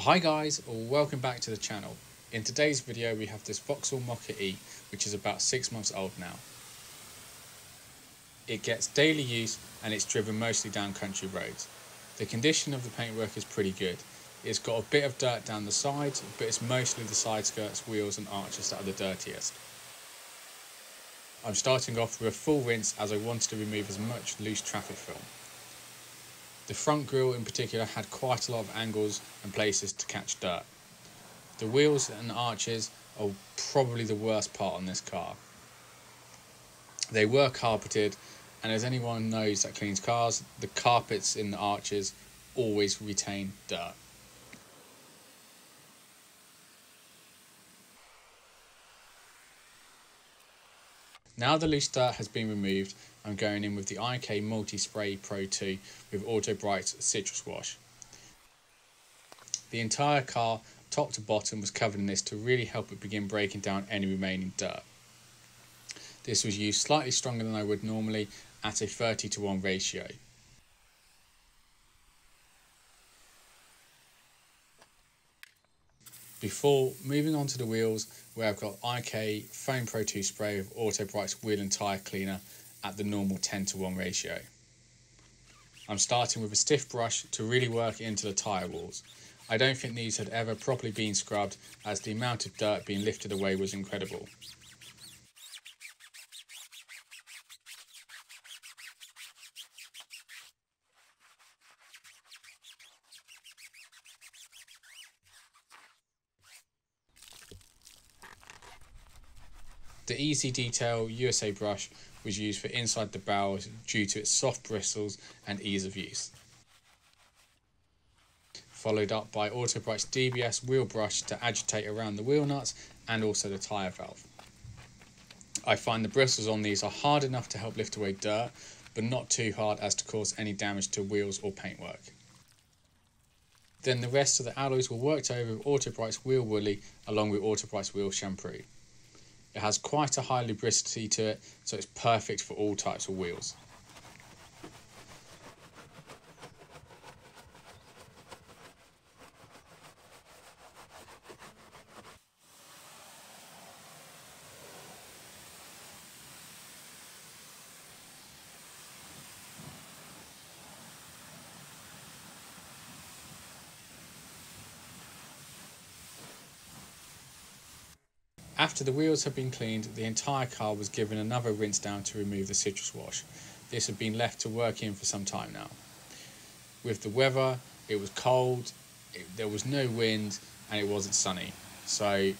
Hi guys, welcome back to the channel. In today's video we have this Vauxhall Mokka E, which is about 6 months old now. It gets daily use and it's driven mostly down country roads. The condition of the paintwork is pretty good. It's got a bit of dirt down the sides, but it's mostly the side skirts, wheels and arches that are the dirtiest. I'm starting off with a full rinse as I wanted to remove as much loose traffic film. The front grille in particular had quite a lot of angles and places to catch dirt. The wheels and arches are probably the worst part on this car. They were carpeted, and as anyone knows that cleans cars, the carpets in the arches always retain dirt. Now the loose dirt has been removed, I'm going in with the IK Multi-Spray Pro 2 with Auto Bright's Citrus Wash. The entire car, top to bottom, was covered in this to really help it begin breaking down any remaining dirt. This was used slightly stronger than I would normally at a 30:1 ratio. Before moving on to the wheels, where I've got IK Foam Pro 2 spray with Auto Bright's wheel and tyre cleaner at the normal 10:1 ratio. I'm starting with a stiff brush to really work into the tyre walls. I don't think these had ever properly been scrubbed, as the amount of dirt being lifted away was incredible. The Easy Detail USA brush was used for inside the barrels due to its soft bristles and ease of use. Followed up by Auto Bright's DBS wheel brush to agitate around the wheel nuts and also the tyre valve. I find the bristles on these are hard enough to help lift away dirt, but not too hard as to cause any damage to wheels or paintwork. Then the rest of the alloys were worked over with Auto Bright's wheel woolly along with Auto Bright's wheel shampoo. It has quite a high lubricity to it, so it's perfect for all types of wheels. After the wheels had been cleaned, the entire car was given another rinse down to remove the citrus wash. This had been left to work in for some time now. With the weather, it was cold, there was no wind and it wasn't sunny, so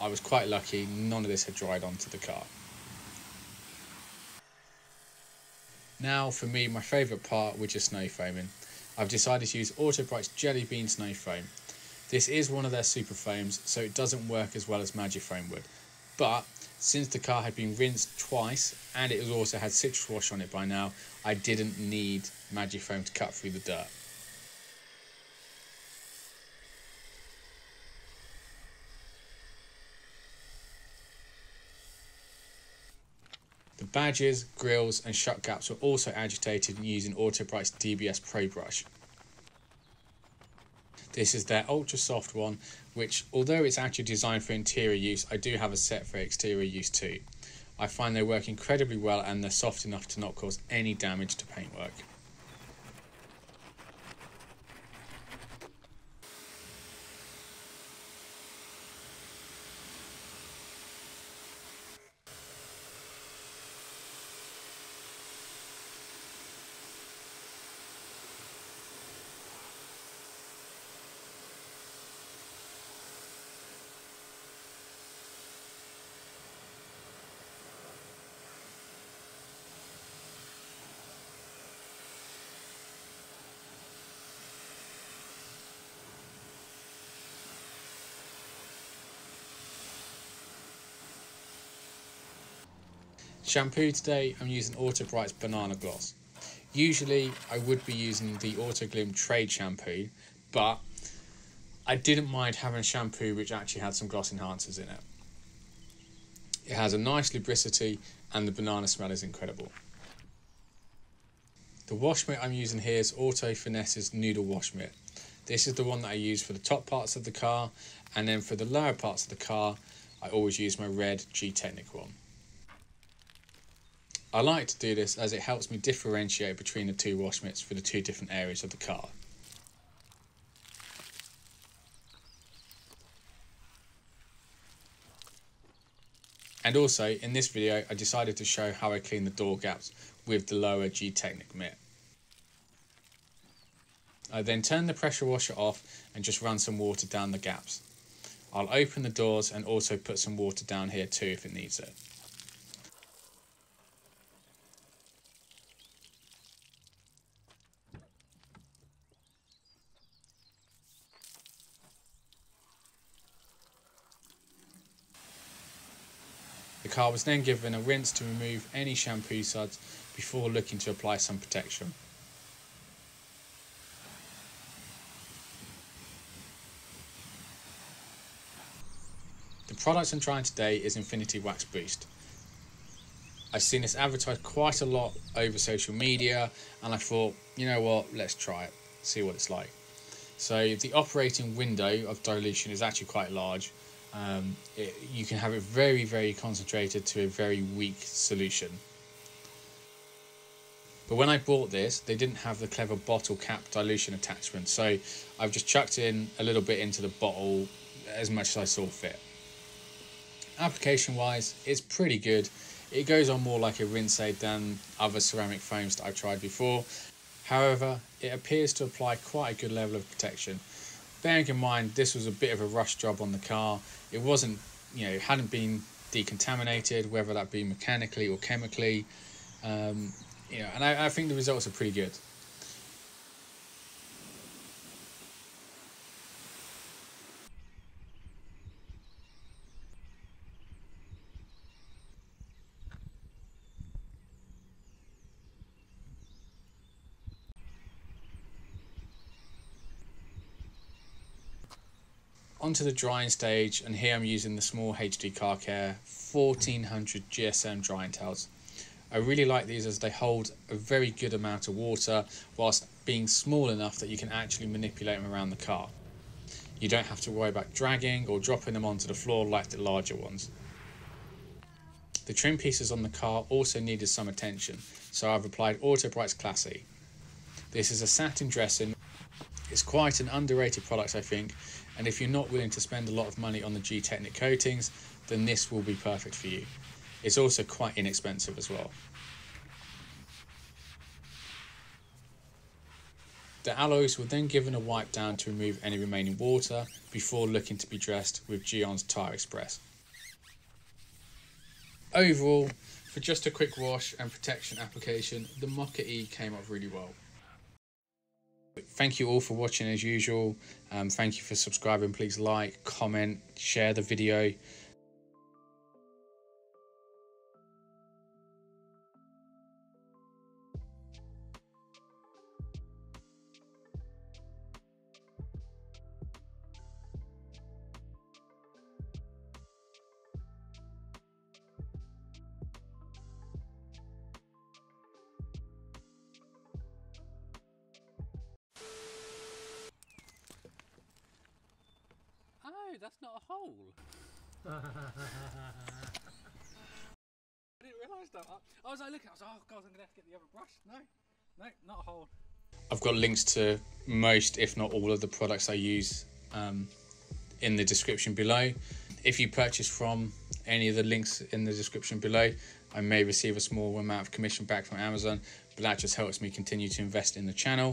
I was quite lucky none of this had dried onto the car. Now for me, my favourite part, which is snow foaming. I've decided to use Auto Bright's Jelly Bean Snow Foam. This is one of their super foams, so it doesn't work as well as Magifoam would. But since the car had been rinsed twice and it also had citrus wash on it by now, I didn't need Magifoam to cut through the dirt. The badges, grills and shut gaps were also agitated using Auto Bright's DBS Pro brush. This is their ultra soft one, which although it's actually designed for interior use, I do have a set for exterior use too. I find they work incredibly well and they're soft enough to not cause any damage to paintwork. Shampoo today, I'm using Auto Bright's Banana Gloss. Usually I would be using the Auto Glim Trade shampoo, but I didn't mind having a shampoo which actually had some gloss enhancers in it. It has a nice lubricity and the banana smell is incredible. The wash mitt I'm using here is Auto Finesse's Noodle Wash Mitt. This is the one that I use for the top parts of the car, and then for the lower parts of the car I always use my red G-Technic one. I like to do this as it helps me differentiate between the two wash mitts for the two different areas of the car. And also, in this video, I decided to show how I clean the door gaps with the lower G-Technic mitt. I then turn the pressure washer off and just run some water down the gaps. I'll open the doors and also put some water down here too if it needs it. The car was then given a rinse to remove any shampoo suds before looking to apply some protection. The product I'm trying today is Infinity Wax Boost. I've seen this advertised quite a lot over social media and I thought, you know what, let's try it, see what it's like. So the operating window of dilution is actually quite large. You can have it very, very concentrated to a very weak solution. But when I bought this, they didn't have the clever bottle cap dilution attachment, so I've just chucked in a little bit into the bottle as much as I saw fit. Application wise, it's pretty good. It goes on more like a rinse aid than other ceramic foams that I've tried before. However, it appears to apply quite a good level of protection. Bearing in mind this was a bit of a rush job on the car, it wasn't, hadn't been decontaminated, whether that be mechanically or chemically, and I think the results are pretty good. Onto the drying stage, and here I'm using the small HD Car Care 1400 GSM drying towels. I really like these as they hold a very good amount of water whilst being small enough that you can actually manipulate them around the car. You don't have to worry about dragging or dropping them onto the floor like the larger ones. The trim pieces on the car also needed some attention, so I've applied Auto Bright's Classy. This is a satin dressing. It's quite an underrated product, I think, and if you're not willing to spend a lot of money on the G-Technic coatings, then this will be perfect for you. It's also quite inexpensive as well. The alloys were then given a wipe down to remove any remaining water before looking to be dressed with Gion's Tyre Express. Overall, for just a quick wash and protection application, the Mokka E came up really well. Thank you all for watching as usual. Thank you for subscribing. Please like, comment, share the video. Oh, that's not a hole. I didn't realise that. I was like looking, I was like, oh god, I'm going to have to get the other brush. No, not a hole. I've got links to most, if not all, of the products I use in the description below. If you purchase from any of the links in the description below, I may receive a small amount of commission back from Amazon, but that just helps me continue to invest in the channel.